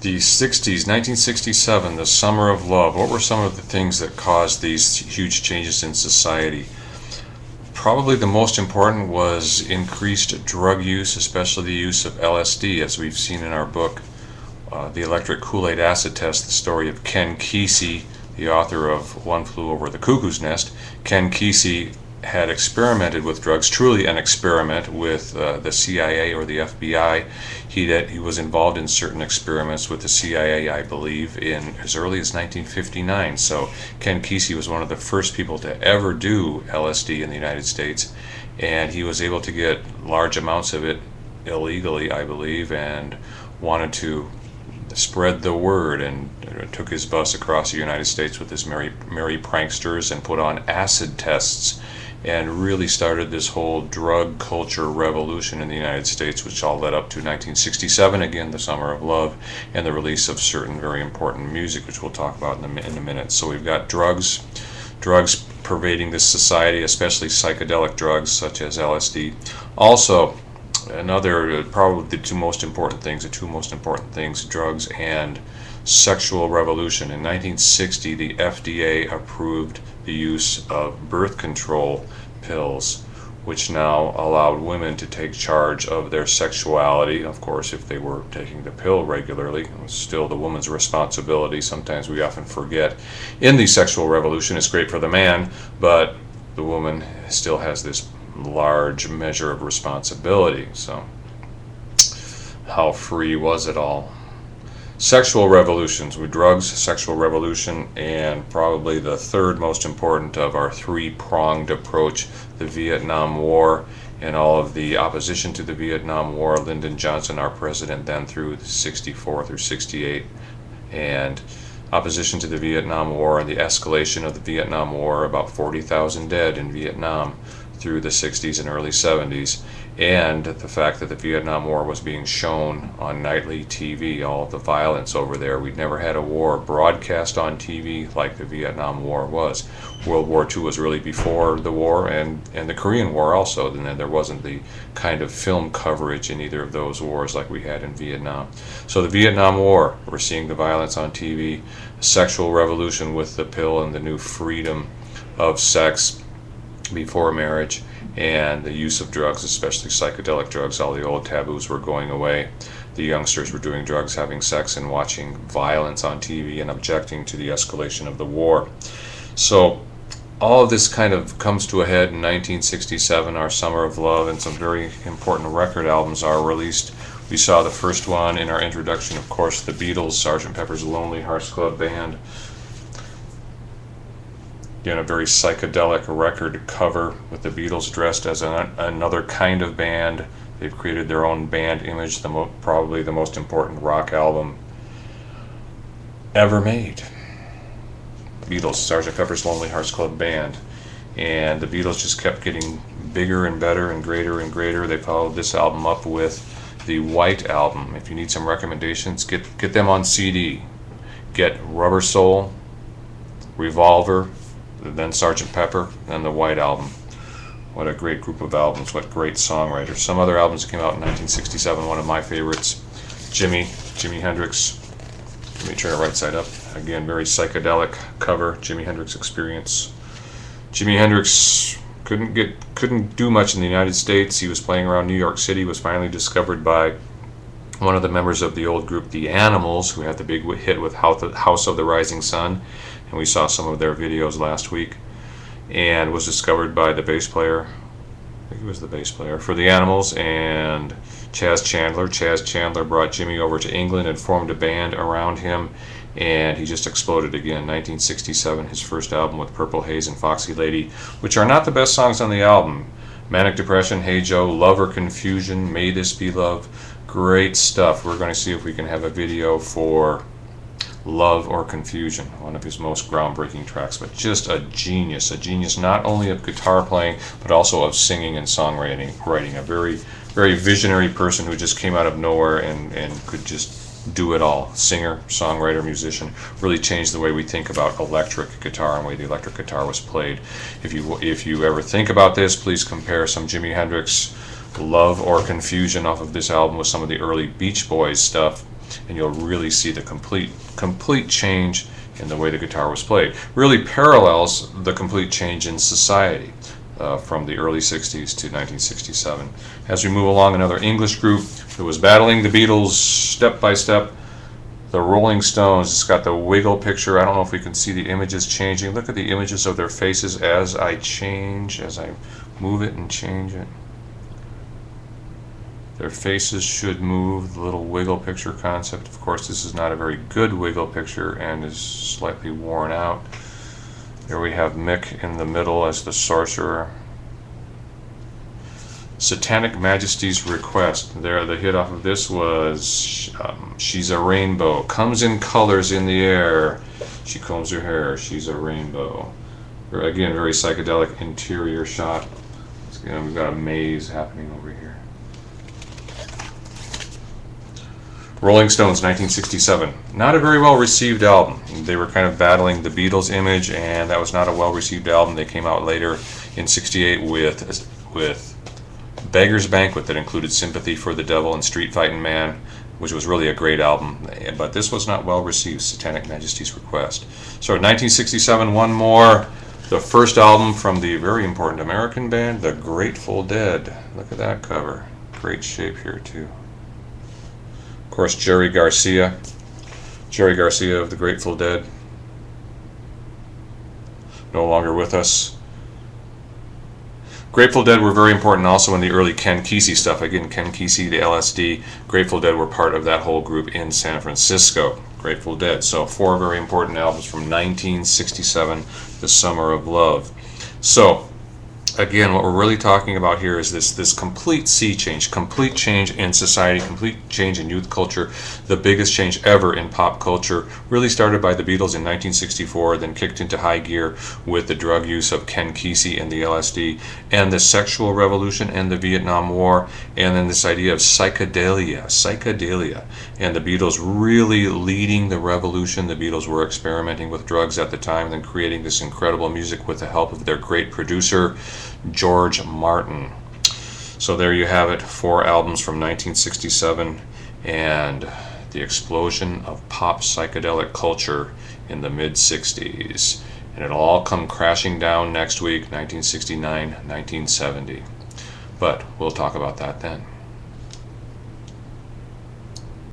The 60s, 1967, the summer of love. What were some of the things that caused these huge changes in society? Probably the most important was increased drug use, especially the use of LSD, as we've seen in our book, The Electric Kool-Aid Acid Test, the story of Ken Kesey, the author of One Flew Over the Cuckoo's Nest. Ken Kesey had experimented with drugs, truly an experiment with the CIA or the FBI. He was involved in certain experiments with the CIA, I believe, in as early as 1959. So Ken Kesey was one of the first people to ever do LSD in the United States, and he was able to get large amounts of it illegally, I believe, and wanted to spread the word, and took his bus across the United States with his merry pranksters and put on acid tests, and really started this whole drug culture revolution in the United States, which all led up to 1967, again, the Summer of Love, and the release of certain very important music, which we'll talk about in a minute. So we've got drugs pervading this society, especially psychedelic drugs such as LSD. Also, another, probably the two most important things, drugs and sexual revolution. In 1960, the FDA approved the use of birth control pills, which now allowed women to take charge of their sexuality. Of course, if they were taking the pill regularly, it was still the woman's responsibility. Sometimes we often forget in the sexual revolution it's great for the man, but the woman still has this large measure of responsibility. So how free was it all? Sexual revolutions with drugs, sexual revolution, and probably the third most important of our three-pronged approach, the Vietnam War and all of the opposition to the Vietnam War. Lyndon Johnson, our president then through 64 through 68, and opposition to the Vietnam War and the escalation of the Vietnam War, about 40,000 dead in Vietnam through the 60s and early 70s, and the fact that the Vietnam War was being shown on nightly TV, all of the violence over there. We'd never had a war broadcast on TV like the Vietnam War was. World War II was really before the war, and the Korean War also, and then there wasn't the kind of film coverage in either of those wars like we had in Vietnam. So the Vietnam War, we're seeing the violence on TV, sexual revolution with the pill and the new freedom of sex before marriage, and the use of drugs, especially psychedelic drugs. All the old taboos were going away. The youngsters were doing drugs, having sex, and watching violence on TV and objecting to the escalation of the war. So all of this kind of comes to a head in 1967, our Summer of Love, and some very important record albums are released. We saw the first one in our introduction, of course, the Beatles, Sgt. Pepper's Lonely Hearts Club Band. Again, a very psychedelic record cover with the Beatles dressed as another kind of band. They've created their own band image, probably the most important rock album ever made. Beatles, Sgt. Pepper's Lonely Hearts Club Band. And the Beatles just kept getting bigger and better and greater and greater. They followed this album up with the White Album. If you need some recommendations, get them on CD. Get Rubber Soul, Revolver, then Sgt. Pepper, then the White Album. What a great group of albums, what great songwriters. Some other albums that came out in 1967, one of my favorites, Jimi Hendrix. Let me turn it right side up. Again, very psychedelic cover, Jimi Hendrix Experience. Jimi Hendrix couldn't do much in the United States. He was playing around New York City, was finally discovered by one of the members of the old group, The Animals, who had the big hit with House of the Rising Sun, and we saw some of their videos last week, and was discovered by the bass player, I think he was the bass player, for The Animals, and Chaz Chandler. Chaz Chandler brought Jimi over to England and formed a band around him, and he just exploded again. 1967, his first album with Purple Haze and Foxy Lady, which are not the best songs on the album. Manic Depression, Hey Joe, Love or Confusion, May This Be Love. Great stuff. We're going to see if we can have a video for Love or Confusion, one of his most groundbreaking tracks, but just a genius not only of guitar playing, but also of singing and songwriting. A very, very visionary person who just came out of nowhere and could just do it all. Singer, songwriter, musician, really changed the way we think about electric guitar and the way the electric guitar was played. If you ever think about this, please compare some Jimi Hendrix Love or Confusion off of this album with some of the early Beach Boys stuff. and you'll really see the complete change in the way the guitar was played. Really parallels the complete change in society from the early 60s to 1967. As we move along, another English group who was battling the Beatles step by step, the Rolling Stones. It's got the wiggle picture. I don't know if we can see the images changing. Look at the images of their faces as I move it and change it. Their faces should move, the little wiggle picture concept. Of course, this is not a very good wiggle picture and is slightly worn out. There we have Mick in the middle as the sorcerer. Satanic Majesty's Request. There, the hit off of this was She's a Rainbow. Comes in colors in the air. She combs her hair. She's a rainbow. Again, very psychedelic interior shot. We've got a maze happening over here. Rolling Stones, 1967. Not a very well received album. They were kind of battling the Beatles image, and that was not a well received album. They came out later in 68 with Beggar's Banquet that included Sympathy for the Devil and Street Fightin' Man, which was really a great album, but this was not well received, Satanic Majesty's Request. So 1967, one more, the first album from the very important American band, the Grateful Dead. Look at that cover. Great shape here too. Of course, Jerry Garcia of the Grateful Dead, no longer with us. Grateful Dead were very important also in the early Ken Kesey stuff. Again, Ken Kesey, the LSD, Grateful Dead were part of that whole group in San Francisco. Grateful Dead. So 4 very important albums from 1967, The Summer of Love. So, again, what we're really talking about here is this complete sea change, complete change in society, complete change in youth culture, the biggest change ever in pop culture, really started by the Beatles in 1964, then kicked into high gear with the drug use of Ken Kesey and the LSD, and the sexual revolution and the Vietnam War, and then this idea of psychedelia, and the Beatles really leading the revolution. The Beatles were experimenting with drugs at the time, then creating this incredible music with the help of their great producer, George Martin. So there you have it, 4 albums from 1967 and the explosion of pop psychedelic culture in the mid-60s. And it'll all come crashing down next week, 1969, 1970. But we'll talk about that then.